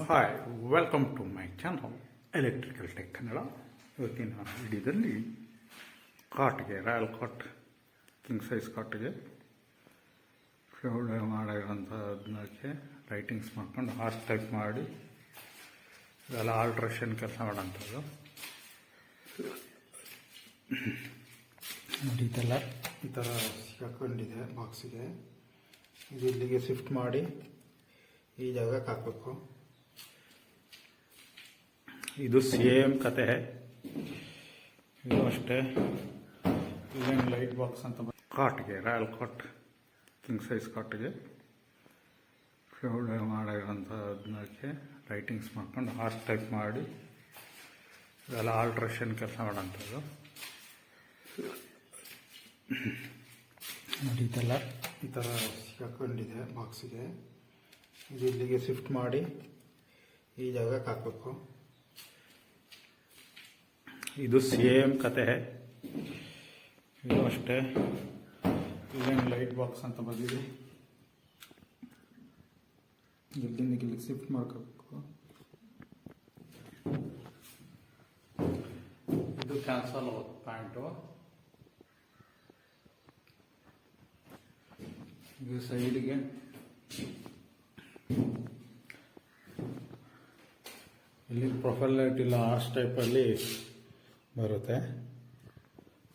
Hi welcome to my channel electrical tech Kannada. ಇವತ್ತಿನ ವಿಡಿಯೋದಲ್ಲಿ ಕಾಟ್ಗೆ ರಾಯಲ್ ಕಾಟ್ ಕಿಂಗ್ ಸೈಜ್ ಕಾಟ್ಗೆ ಮಾಡೋಂಥದ್ದಕ್ಕೆ ಲೈಟಿಂಗ್ಸ್ ಮಾಡ್ಕೊಂಡು ಹಾರ್ಸ್ ಟೈಪ್ ಮಾಡಿ ಇದೆಲ್ಲ ಆಲ್ಟ್ರೇಷನ್ ಕೆಲಸ ಮಾಡೋಂಥದ್ದು ನೋಡಿ. ಇದೆಲ್ಲ ಈ ಥರ ಹಾಕೊಂಡಿದೆ ಬಾಕ್ಸಿಗೆ. ಇದು ಇಲ್ಲಿಗೆ ಶಿಫ್ಟ್ ಮಾಡಿ ಈ ಜಾಗಕ್ಕೆ ಹಾಕಬೇಕು. ಇದು ಸೇಮ್ ಕತೆ, ಇದು ಅಷ್ಟೇ. ಇದೇನು ಲೈಟ್ ಬಾಕ್ಸ್ ಅಂತ ಕಾಟ್ಗೆ ರಾಯಲ್ ಕಾಟ್ ಕಿಂಗ್ ಸೈಜ್ ಕಾಟ್ಗೆ ಮಾಡೋಂಥದ್ದಕ್ಕೆ ಲೈಟಿಂಗ್ಸ್ ಮಾಡ್ಕೊಂಡು ಹಾರ್ಸ್ ಟೈಪ್ ಮಾಡಿ ಇದೆಲ್ಲ ಆಲ್ಟ್ರೇಷನ್ ಕೆಲಸ ಮಾಡೋಂಥದ್ದು ನೋಡಿ. ಇದೆಲ್ಲ ಈ ಥರ ಹಾಕೊಂಡಿದೆ ಬಾಕ್ಸಿಗೆ. ಇದು ಇಲ್ಲಿಗೆ ಶಿಫ್ಟ್ ಮಾಡಿ ಈ ಜಾಗಕ್ಕೆ ಹಾಕಬೇಕು. ಇದು ಸೇಮ್ ಕತೆ, ಇದು ಅಷ್ಟೇ. ಇದೇನು ಲೈಟ್ ಬಾಕ್ಸ್ ಅಂತ ಬಂದಿದೆ. ಇಲ್ಲಿಂದ ಇಲ್ಲಿಗೆ ಶಿಫ್ಟ್ ಮಾಡ್ಕೋಬೇಕು. ಇದು ಕ್ಯಾನ್ಸಲ್ ಪ್ಯಾಂಟು. ಇದು ಸೈಡ್ಗೆ ಇಲ್ಲಿ ಪ್ರೊಫೈಲ್ ಲೈಟ್ ಇಲ್ಲ ಆರ್ಸ್ ಟೈಪಲ್ಲಿ ಬರುತ್ತೆ.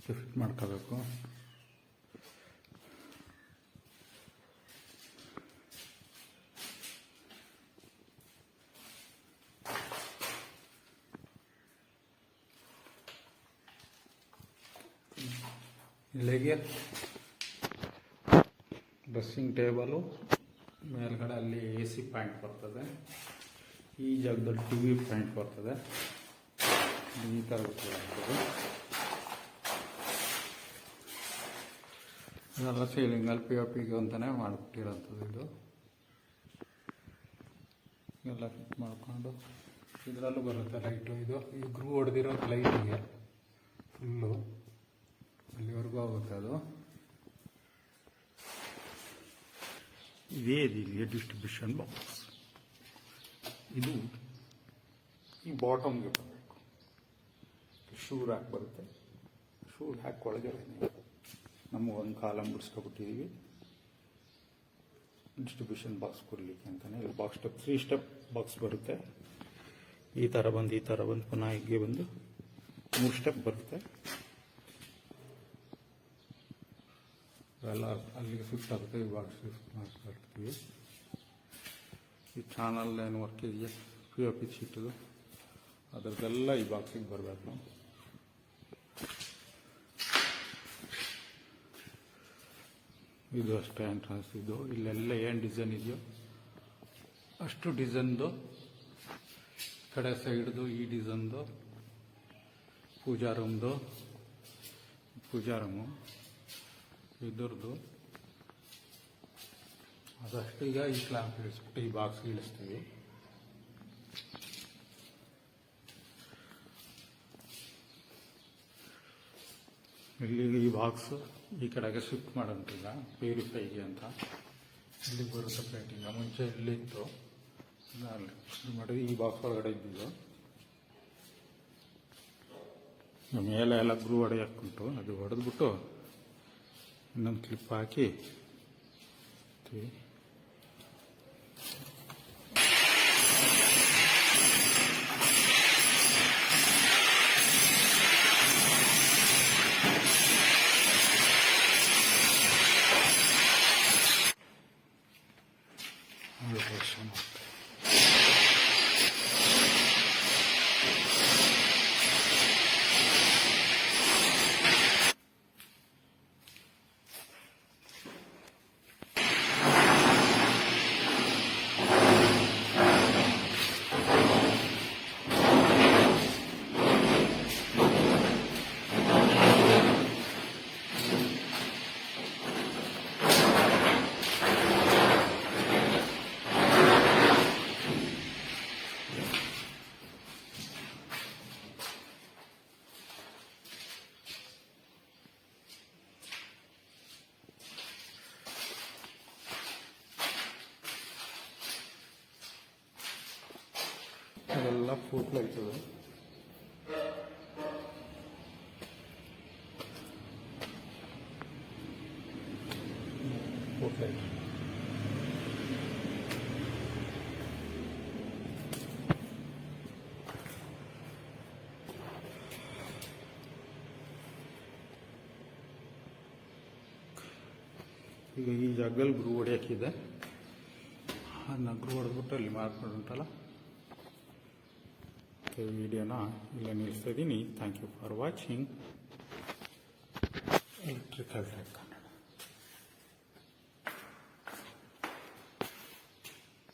ಶಿಫ್ಟ್ ಮಾಡ್ಕೋಬೇಕು. ಇಲ್ಲಿಗೆ ಡ್ರೆಸ್ಸಿಂಗ್ ಟೇಬಲು, ಮೇಲ್ಗಡೆ ಅಲ್ಲಿ ಎ ಸಿ ಪಾಯಿಂಟ್ ಬರ್ತದೆ. ಈ ಜಾಗದಲ್ಲಿ ಟಿ ವಿ ಪಾಯಿಂಟ್ ಬರ್ತದೆ. ಈ ಥರ ಬರ್ತದೆ. ಇದೆಲ್ಲ ಸೀಲಿಂಗಲ್ಲಿ ಪಿ ಒ ಪಿಗೆ ಅಂತಲೇ ಮಾಡಿಬಿಟ್ಟಿರೋಂಥದ್ದು. ಇದು ಎಲ್ಲ ಫಿಟ್ ಮಾಡಿಕೊಂಡು ಇದರಲ್ಲೂ ಬರುತ್ತೆ ಲೈಟು. ಇದು ಈ ಗ್ರೂ ಹೊಡೆದಿರೋ ಲೈಟಿಗೆ ಫುಲ್ಲು ಅಲ್ಲಿವರೆಗೂ ಆಗುತ್ತೆ. ಅದು ಇದೇ ರೀತಿಯ ಡಿಸ್ಟ್ರಿಬ್ಯೂಷನ್ ಬಾಕ್ಸ್. ಇದು ಈ ಬಾಟಮ್ಗೆ ಬರಬೇಕು. ಶೂ ರ್ಯಾಕ್ ಬರುತ್ತೆ. ಶೂ ರ್ಯಾಕ್ ಒಳಗಡೆ ನಮಗೊಂದು ಕಾಲಮ್ ಬಿಡಿಸ್ಕೊಬಿಟ್ಟಿದ್ದೀವಿ ಡಿಸ್ಟ್ರಿಬ್ಯೂಷನ್ ಬಾಕ್ಸ್ ಕೊಡಲಿಕ್ಕೆ ಅಂತಲೇ. ಇಲ್ಲಿ ಬಾಕ್ಸ್ ಸ್ಟೆಪ್ 3 ಸ್ಟೆಪ್ ಬಾಕ್ಸ್ ಬರುತ್ತೆ. ಈ ಥರ ಬಂದು ಪುನಃ ಹೀಗೆ ಬಂದು 3 ಸ್ಟೆಪ್ ಬರುತ್ತೆ. ಎಲ್ಲ ಅಲ್ಲಿಗೆ ಫಿಟ್ ಆಗುತ್ತೆ. ಈ ಬಾಕ್ಸ್ ಫಿಟ್ ಮಾಡ್ಕೊಳ್ತೀವಿ. ಈ ಚಾನಲ್ ಏನು ವರ್ಕ್ ಇದೆಯಾ ಪಿ ಒ ಪಿ ಶೀಟದು ಅದರದ್ದೆಲ್ಲ ಈ ಬಾಕ್ಸಿಗೆ ಬರಬೇಕು. ಇದು ಅಷ್ಟೇ ಎಂಟ್ರನ್ಸ್. ಇದು ಇಲ್ಲೆಲ್ಲ ಏನು ಡಿಸೈನ್ ಇದೆಯೋ ಅಷ್ಟು ಡಿಸೈನ್ದು ಕಡೆ ಸೈಡ್ದು ಈ ಡಿಸೈನ್ದು ಪೂಜಾ ರೂಮ್ದು, ಪೂಜಾ ರೂಮು ಇದ್ರದ್ದು ಅದಷ್ಟು. ಈಗ ಈ ಕ್ಲಾಂಪ್ ಇಳಿಸ್ಬಿಟ್ಟು ಈ ಬಾಕ್ಸ್ ಇಳಿಸ್ತೀವಿ. ಇಲ್ಲಿಗೆ ಈ ಬಾಕ್ಸ್ ಈ ಕಡೆಗೆ ಶಿಫ್ಟ್ ಮಾಡೋಂತಿಲ್ಲ ಪ್ಯೂರಿಫೈಗೆ ಅಂತ. ಇಲ್ಲಿಗೆ ಬರುತ್ತೆ ಪ್ಲೇಟಿಂಗ. ಮುಂಚೆ ಇಲ್ಲಿತ್ತು, ಅಲ್ಲಿ ಮಾಡಿದ್ವಿ. ಈ ಬಾಕ್ಸ್ ಒಳಗಡೆ ಇದ್ದಿದ್ದು ಮೇಲೆ ಎಲ್ಲ ಗ್ರೂ ಹೊಡೆಯಾಕುಂಟು. ಅದು ಹೊಡೆದ್ಬಿಟ್ಟು ಇನ್ನೊಂದು ಕ್ಲಿಪ್ ಹಾಕಿ ಅದೆಲ್ಲ ಫೂಟ್ ಲೈತದೆ. ಫೂಟ್ ಲೈಟ್ ಈಗ ಈ ಜಾಗದಲ್ಲಿ ಗ್ರೂ ಹೊಡೆಯೋಕ್ಕಿದೆ. ಅದನ್ನ ಗ್ರೂ ಹೊಡೆದ್ಬಿಟ್ಟು ಅಲ್ಲಿ ಮಾರ್ಕ್ ಉಂಟಲ್ಲ, ವಿಡಿಯೋನ ಇಲ್ಲ ನಿಲ್ಲಿಸ್ತಾ ಇದ್ದೀನಿ. Thank you for watching electrical tech.